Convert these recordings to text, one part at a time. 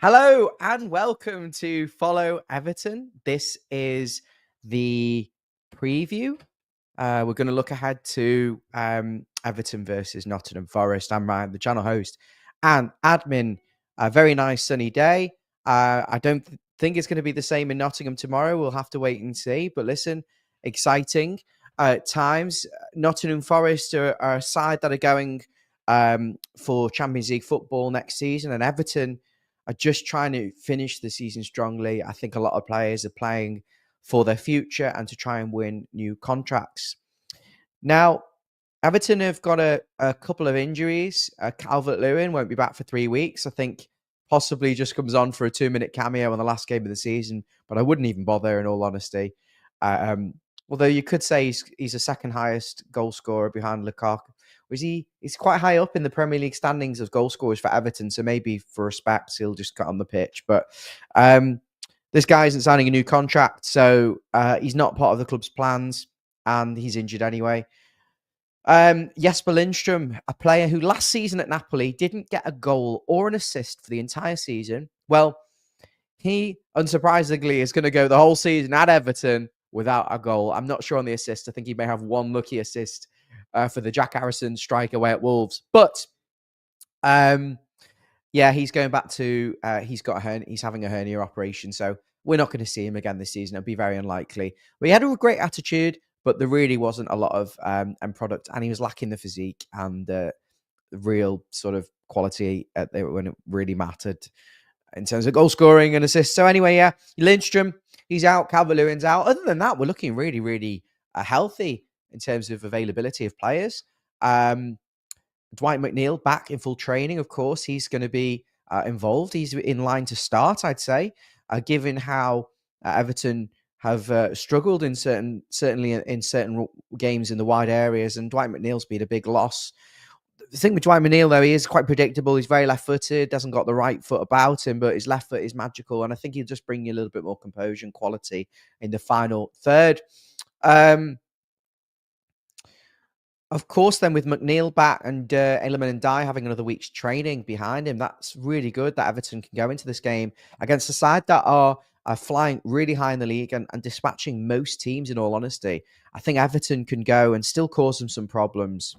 Hello and welcome to Follow Everton. This is the preview. We're going to look ahead to Everton versus Nottingham Forest. I'm Ryan, the channel host and admin. A very nice sunny day. I don't think it's going to be the same in Nottingham tomorrow. We'll have to wait and see. But listen, exciting times. Nottingham Forest are a side that are going for Champions League football next season, and Everton are just trying to finish the season strongly. I think a lot of players are playing for their future and to try and win new contracts. Now, Everton have got a couple of injuries. Calvert-Lewin won't be back for 3 weeks. I think possibly just comes on for a 2-minute cameo on the last game of the season, but I wouldn't even bother in all honesty. Although you could say he's the second highest goal scorer behind Lukaku. He's quite high up in the Premier League standings of goal scorers for Everton, so maybe for respect, he'll just cut on the pitch. But this guy isn't signing a new contract, so he's not part of the club's plans, and he's injured anyway. Jesper Lindstrom, a player who last season at Napoli didn't get a goal or an assist for the entire season. Well, he, unsurprisingly, is going to go the whole season at Everton without a goal. I'm not sure on the assist. I think he may have one lucky assist for the Jack Harrison strike away at Wolves. But, yeah, he's going back to, he's having a hernia operation. So we're not going to see him again this season. It'd be very unlikely. But he had a great attitude, but there really wasn't a lot of end product. And he was lacking the physique and the real sort of quality when it really mattered in terms of goal scoring and assists. So anyway, yeah, Lindstrom, he's out. Calvert-Lewin's out. Other than that, we're looking really, really healthy in terms of availability of players. Dwight McNeil back in full training, of course. He's going to be involved. He's in line to start, I'd say, given how Everton have struggled certainly in certain games in the wide areas, and Dwight McNeil's been a big loss. The thing with Dwight McNeil, though, he is quite predictable. He's very left-footed, doesn't got the right foot about him, but his left foot is magical, and I think he'll just bring you a little bit more composure and quality in the final third. Of course, then with McNeil back and Element and Dye having another week's training behind him, that's really good that Everton can go into this game against a side that are flying really high in the league and dispatching most teams, in all honesty. I think Everton can go and still cause them some problems.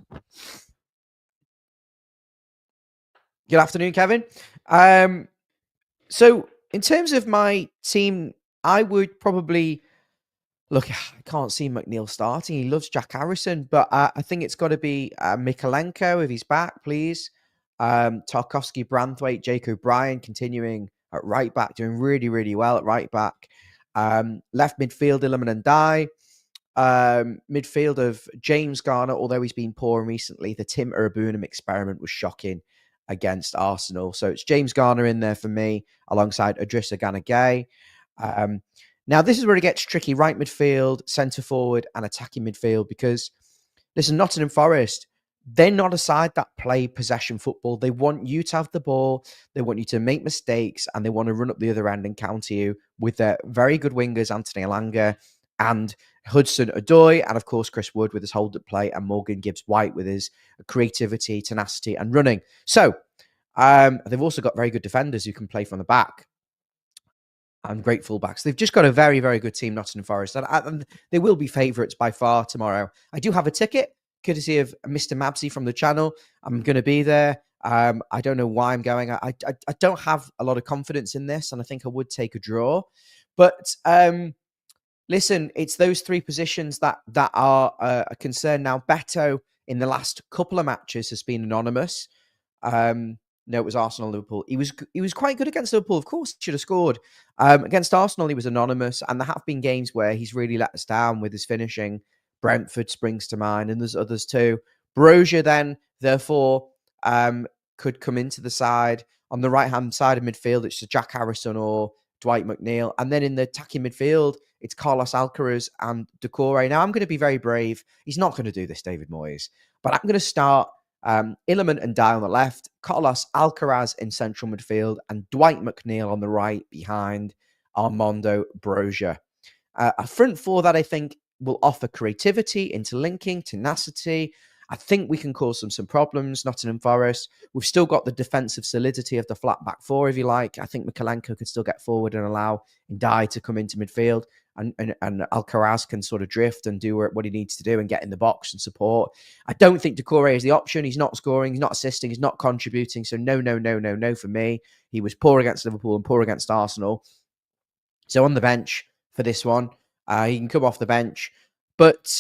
Good afternoon, Kevin. So in terms of my team, I would probably... Look, I can't see McNeil starting. He loves Jack Harrison, but I think it's got to be Mikalenko if he's back, please. Tarkowski, Branthwaite, Jake O'Brien continuing at right back, doing really, really well at right back. Left midfield, Illiman and Dye. Midfield of James Garner, although he's been poor recently. The Tim Erbunam experiment was shocking against Arsenal. So it's James Garner in there for me, alongside Idrissa Gana Gueye. Now, this is where it gets tricky, right midfield, centre forward and attacking midfield, because, listen, Nottingham Forest, they're not a side that play possession football. They want you to have the ball, they want you to make mistakes, and they want to run up the other end and counter you with their very good wingers, Anthony Elanga and Hudson-Odoi, and of course, Chris Wood with his hold-up play, and Morgan Gibbs-White with his creativity, tenacity and running. So, they've also got very good defenders who can play from the back. And great fullbacks. They've just got a very, very good team, Nottingham Forest. And they will be favourites by far tomorrow. I do have a ticket, courtesy of Mr. Mabsy from the channel. I'm going to be there. I don't know why I'm going. I don't have a lot of confidence in this, and I think I would take a draw. But listen, it's those three positions that are a concern now. Beto, in the last couple of matches, has been anonymous. No, it was Arsenal, Liverpool. He was quite good against Liverpool. Of course, he should have scored. Against Arsenal, he was anonymous. And there have been games where he's really let us down with his finishing. Brentford springs to mind, and there's others too. Brozier then, therefore, could come into the side. On the right-hand side of midfield, it's Jack Harrison or Dwight McNeil. And then in the attacking midfield, it's Carlos Alcaraz and Doucouré. Now, I'm going to be very brave. He's not going to do this, David Moyes. But I'm going to start Illiman and Dye on the left, Carlos Alcaraz in central midfield, and Dwight McNeil on the right behind Armando Brozier. A front four that I think will offer creativity, interlinking, tenacity, I think we can cause them some problems, Nottingham Forest. We've still got the defensive solidity of the flat back four, if you like. I think Mikalenko could still get forward and allow Ndai to come into midfield. And Alcaraz can sort of drift and do what he needs to do and get in the box and support. I don't think Doucouré is the option. He's not scoring, he's not assisting, he's not contributing. So no for me. He was poor against Liverpool and poor against Arsenal. So on the bench for this one, he can come off the bench. But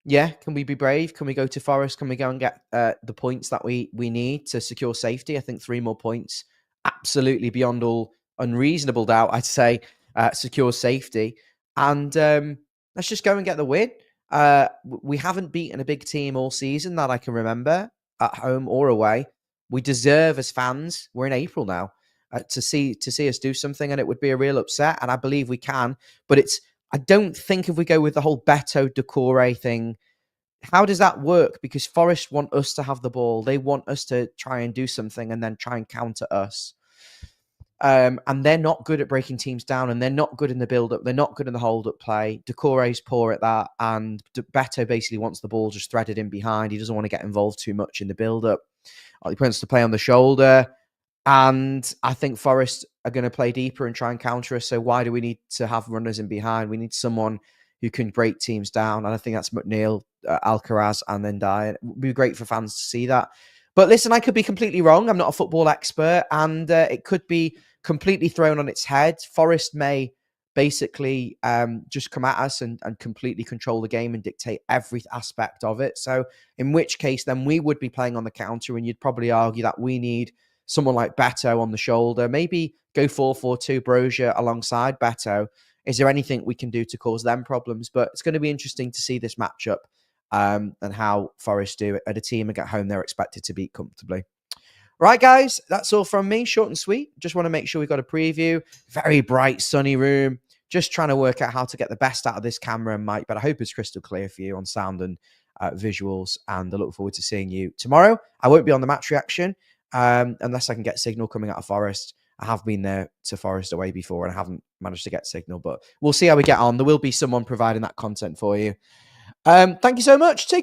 yeah, can we be brave? Can we go to Forest? Can we go and get the points that we need to secure safety? I think 3 more points, absolutely beyond all unreasonable doubt, I'd say, secure safety. And let's just go and get the win. We haven't beaten a big team all season that I can remember, at home or away. We deserve, as fans, we're in April now, to see us do something, and it would be a real upset. And I believe we can, but I don't think if we go with the whole Beto Doucouré thing, how does that work? Because Forest want us to have the ball. They want us to try and do something and then try and counter us. And they're not good at breaking teams down, and they're not good in the build-up. They're not good in the hold-up play. Doucouré's poor at that, and Beto basically wants the ball just threaded in behind. He doesn't want to get involved too much in the build-up. He wants to play on the shoulder. And I think Forest are going to play deeper and try and counter us. So why do we need to have runners in behind? We need someone who can break teams down. And I think that's McNeil, Alcaraz, and then Dyer. It would be great for fans to see that. But listen, I could be completely wrong. I'm not a football expert, and it could be completely thrown on its head. Forest may basically just come at us and completely control the game and dictate every aspect of it. So in which case, then we would be playing on the counter, and you'd probably argue that we need someone like Beto on the shoulder, maybe go 4-4-2 Brozier alongside Beto. Is there anything we can do to cause them problems? But it's going to be interesting to see this matchup and how Forest do it at a team at home they're expected to beat comfortably. Right, guys, that's all from me. Short and sweet. Just want to make sure we've got a preview. Very bright, sunny room. Just trying to work out how to get the best out of this camera and mic, but I hope it's crystal clear for you on sound and visuals. And I look forward to seeing you tomorrow. I won't be on the match reaction unless I can get signal coming out of Forest. I have been there to Forest away before and I haven't managed to get signal, but we'll see how we get on. There will be someone providing that content for you. Thank you so much. Take